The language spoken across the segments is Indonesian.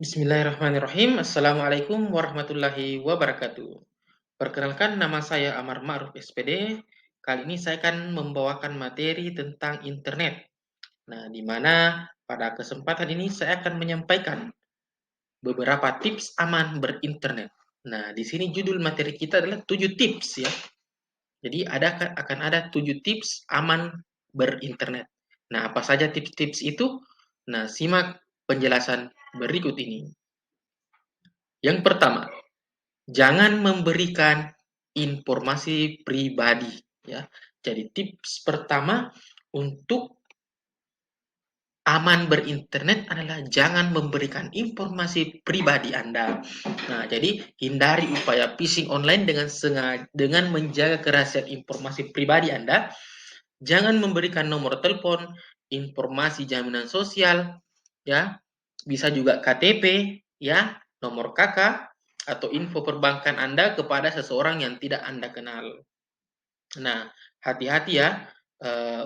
Bismillahirrahmanirrahim. Assalamualaikum warahmatullahi wabarakatuh. Perkenalkan, nama saya Amar Ma'ruf SPD. Kali ini saya akan membawakan materi tentang internet. Nah, di mana pada kesempatan ini saya akan menyampaikan beberapa tips aman berinternet. Nah, di sini judul materi kita adalah 7 tips ya. Jadi akan ada 7 tips aman berinternet. Nah, apa saja tips-tips itu? Nah, simak penjelasan berikut ini. Yang pertama, jangan memberikan informasi pribadi ya. Jadi tips pertama untuk aman berinternet adalah jangan memberikan informasi pribadi Anda. Nah, jadi hindari upaya phishing online dengan menjaga kerahasiaan informasi pribadi Anda. Jangan memberikan nomor telepon, informasi jaminan sosial, ya, bisa juga KTP, ya, nomor KK, atau info perbankan Anda kepada seseorang yang tidak Anda kenal. Nah, hati-hati ya,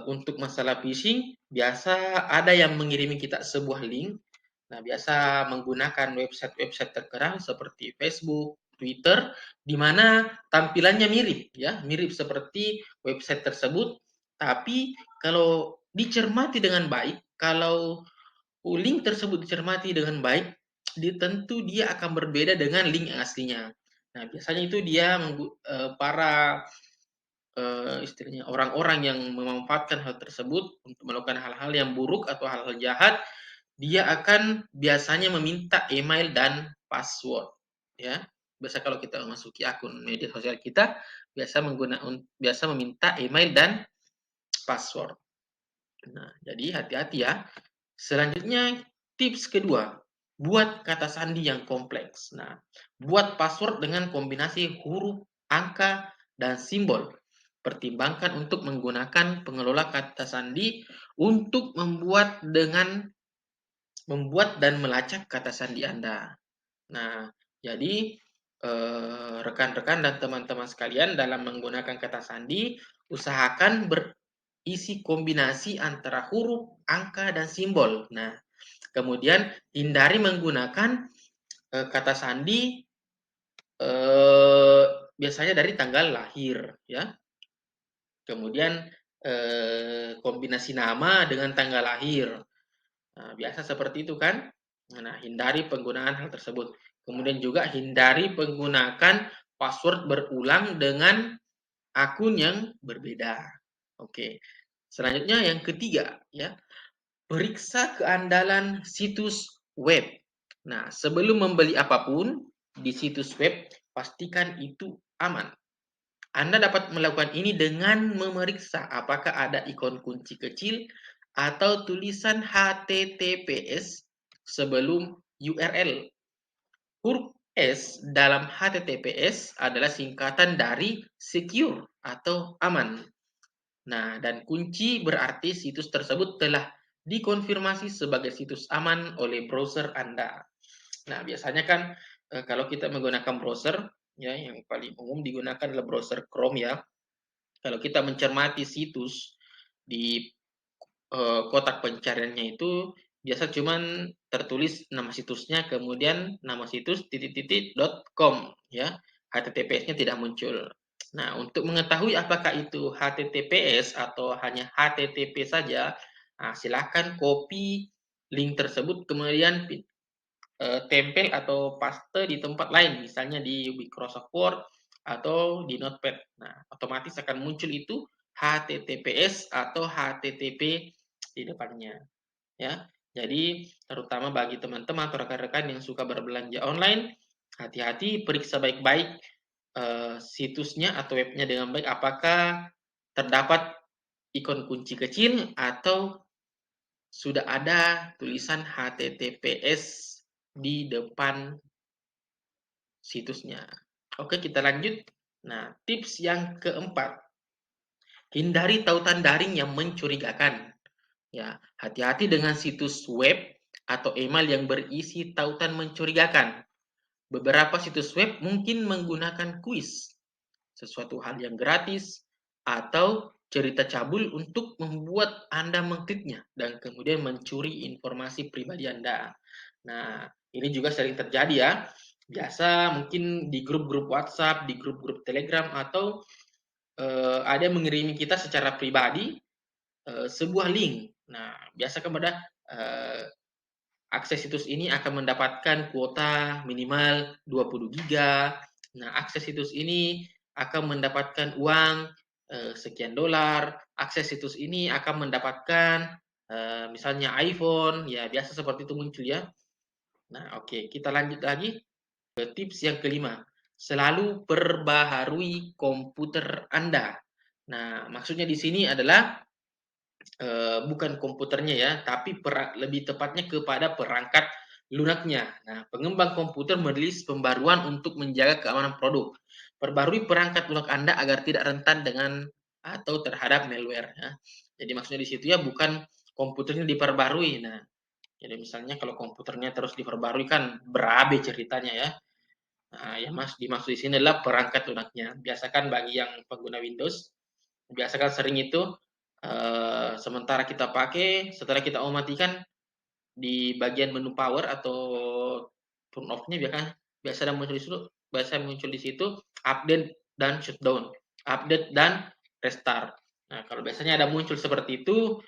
untuk masalah phishing, biasa ada yang mengirimi kita sebuah link. Nah, biasa menggunakan website-website terkenal seperti Facebook, Twitter, di mana tampilannya mirip, ya, mirip seperti website tersebut. Tapi kalau dicermati dengan baik, kalau link tersebut dicermati dengan baik, tentu dia akan berbeda dengan link yang aslinya. Nah, biasanya itu dia para istilahnya orang-orang yang memanfaatkan hal tersebut untuk melakukan hal-hal yang buruk atau hal-hal jahat, dia akan biasanya meminta email dan password, ya. Biasa kalau kita memasuki akun media sosial kita, biasa meminta email dan password. Nah, jadi hati-hati ya. Selanjutnya, tips kedua, buat kata sandi yang kompleks. Nah, buat password dengan kombinasi huruf, angka, dan simbol. Pertimbangkan untuk menggunakan pengelola kata sandi untuk membuat dan melacak kata sandi Anda. Nah, jadi rekan-rekan dan teman-teman sekalian dalam menggunakan kata sandi, usahakan berisi kombinasi antara huruf, angka, dan simbol. Nah, kemudian hindari menggunakan kata sandi biasanya dari tanggal lahir, ya. Kemudian kombinasi nama dengan tanggal lahir. Nah, biasa seperti itu kan. Nah, hindari penggunaan hal tersebut. Kemudian juga hindari penggunaan password berulang dengan akun yang berbeda. Oke. Selanjutnya yang ketiga, ya, periksa keandalan situs web. Nah, sebelum membeli apapun di situs web, pastikan itu aman. Anda dapat melakukan ini dengan memeriksa apakah ada ikon kunci kecil atau tulisan HTTPS sebelum URL. Huruf S dalam HTTPS adalah singkatan dari secure atau aman. Nah, dan kunci berarti situs tersebut telah dikonfirmasi sebagai situs aman oleh browser Anda. Nah, biasanya kan kalau kita menggunakan browser, ya, yang paling umum digunakan adalah browser Chrome ya. Kalau kita mencermati situs di kotak pencariannya itu biasa cuman tertulis nama situsnya, kemudian nama situs .com ya. HTTPS-nya tidak muncul. Nah, untuk mengetahui apakah itu HTTPS atau hanya HTTP saja, nah, silakan copy link tersebut kemudian tempel atau paste di tempat lain, misalnya di Microsoft Word atau di Notepad. Nah, otomatis akan muncul itu HTTPS atau HTTP di depannya, ya. Jadi, terutama bagi teman-teman atau rekan-rekan yang suka berbelanja online, hati-hati, periksa baik-baik situsnya atau webnya dengan baik, apakah terdapat ikon kunci kecil atau sudah ada tulisan HTTPS di depan situsnya. Oke, kita lanjut. Nah, tips yang keempat, hindari tautan daring yang mencurigakan. Ya, hati-hati dengan situs web atau email yang berisi tautan mencurigakan. Beberapa situs web mungkin menggunakan kuis, sesuatu hal yang gratis, atau cerita cabul untuk membuat Anda mengkliknya dan kemudian mencuri informasi pribadi Anda. Nah, ini juga sering terjadi ya. Biasa mungkin di grup-grup WhatsApp, di grup-grup Telegram atau ada yang mengirimi kita secara pribadi sebuah link. Nah, biasa kepada akses situs ini akan mendapatkan kuota minimal 20 giga. Nah, akses situs ini akan mendapatkan uang sekian dolar. Akses situs ini akan mendapatkan misalnya iPhone, ya biasa seperti itu muncul ya. Nah, oke, kita lanjut lagi ke tips yang kelima. Selalu perbaharui komputer Anda. Nah, maksudnya di sini adalah bukan komputernya ya, tapi lebih tepatnya kepada perangkat lunaknya. Nah, pengembang komputer merilis pembaruan untuk menjaga keamanan produk. Perbarui perangkat lunak Anda agar tidak rentan dengan atau terhadap malware. Ya. Jadi maksudnya di situ ya bukan komputernya diperbarui. Nah, jadi misalnya kalau komputernya terus diperbarui kan berabe ceritanya ya. Nah, yang dimaksud di sini adalah perangkat lunaknya. Biasakan bagi yang pengguna Windows, biasakan sering itu sementara kita pakai, setelah kita matikan di bagian menu power atau turn off-nya biasa ada muncul di situ, biasa muncul di situ update dan shutdown, update dan restart. Nah, kalau biasanya ada muncul seperti itu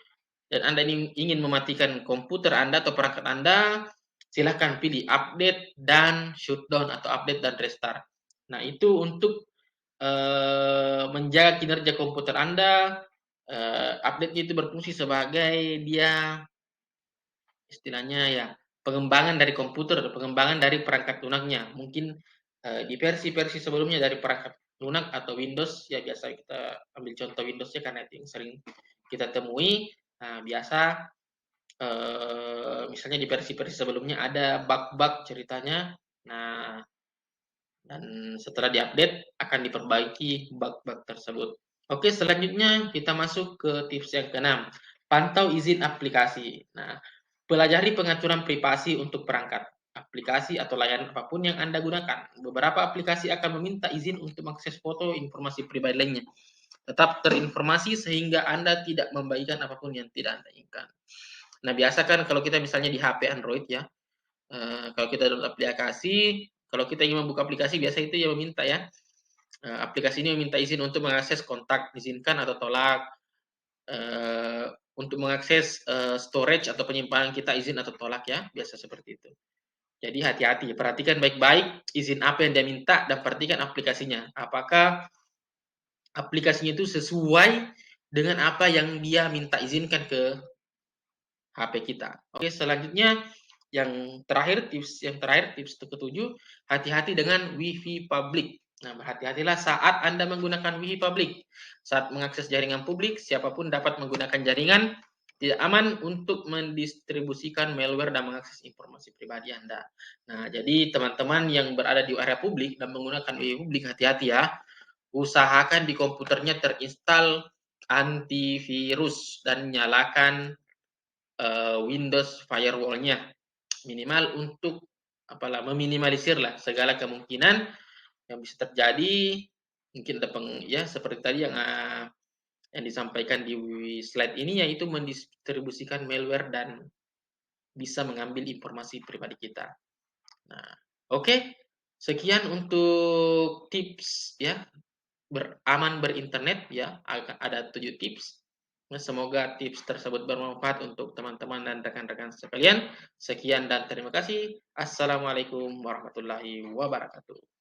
dan Anda ingin mematikan komputer Anda atau perangkat Anda, silahkan pilih update dan shutdown atau update dan restart. Nah, itu untuk menjaga kinerja komputer Anda. Update itu berfungsi sebagai dia istilahnya ya pengembangan dari komputer, pengembangan dari perangkat lunaknya. Mungkin di versi-versi sebelumnya dari perangkat lunak atau Windows, ya biasa kita ambil contoh Windows ya karena itu yang sering kita temui. Nah, biasa misalnya di versi-versi sebelumnya ada bug-bug ceritanya. Nah, dan setelah diupdate akan diperbaiki bug-bug tersebut. Oke, selanjutnya kita masuk ke tips yang keenam. Pantau izin aplikasi. Nah, pelajari pengaturan privasi untuk perangkat, aplikasi atau layanan apapun yang Anda gunakan. Beberapa aplikasi akan meminta izin untuk mengakses foto informasi pribadi lainnya. Tetap terinformasi sehingga Anda tidak membagikan apapun yang tidak Anda inginkan. Nah, biasa kan kalau kita misalnya di HP Android ya, kalau kita download aplikasi, kalau kita ingin membuka aplikasi biasa itu ya meminta ya, aplikasi ini meminta izin untuk mengakses kontak, izinkan atau tolak, untuk mengakses storage atau penyimpanan kita izin atau tolak ya, biasa seperti itu. Jadi hati-hati, perhatikan baik-baik izin apa yang dia minta dan perhatikan aplikasinya. Apakah aplikasinya itu sesuai dengan apa yang dia minta izinkan ke HP kita. Oke, selanjutnya yang terakhir tips ketujuh, hati-hati dengan WiFi publik. Nah, berhati-hatilah saat Anda menggunakan WiFi publik. Saat mengakses jaringan publik, siapapun dapat menggunakan jaringan tidak aman untuk mendistribusikan malware dan mengakses informasi pribadi Anda. Nah, jadi teman-teman yang berada di area publik dan menggunakan WiFi publik, hati-hati ya. Usahakan di komputernya terinstall antivirus dan nyalakan Windows firewall-nya minimal untuk meminimalisir lah segala kemungkinan yang bisa terjadi. Mungkin ya seperti tadi yang disampaikan di slide ini, yaitu mendistribusikan malware dan bisa mengambil informasi pribadi kita. Nah, oke. Sekian untuk tips ya aman berinternet ya, ada 7 tips. Nah, semoga tips tersebut bermanfaat untuk teman-teman dan rekan-rekan sekalian. Sekian dan terima kasih. Assalamualaikum warahmatullahi wabarakatuh.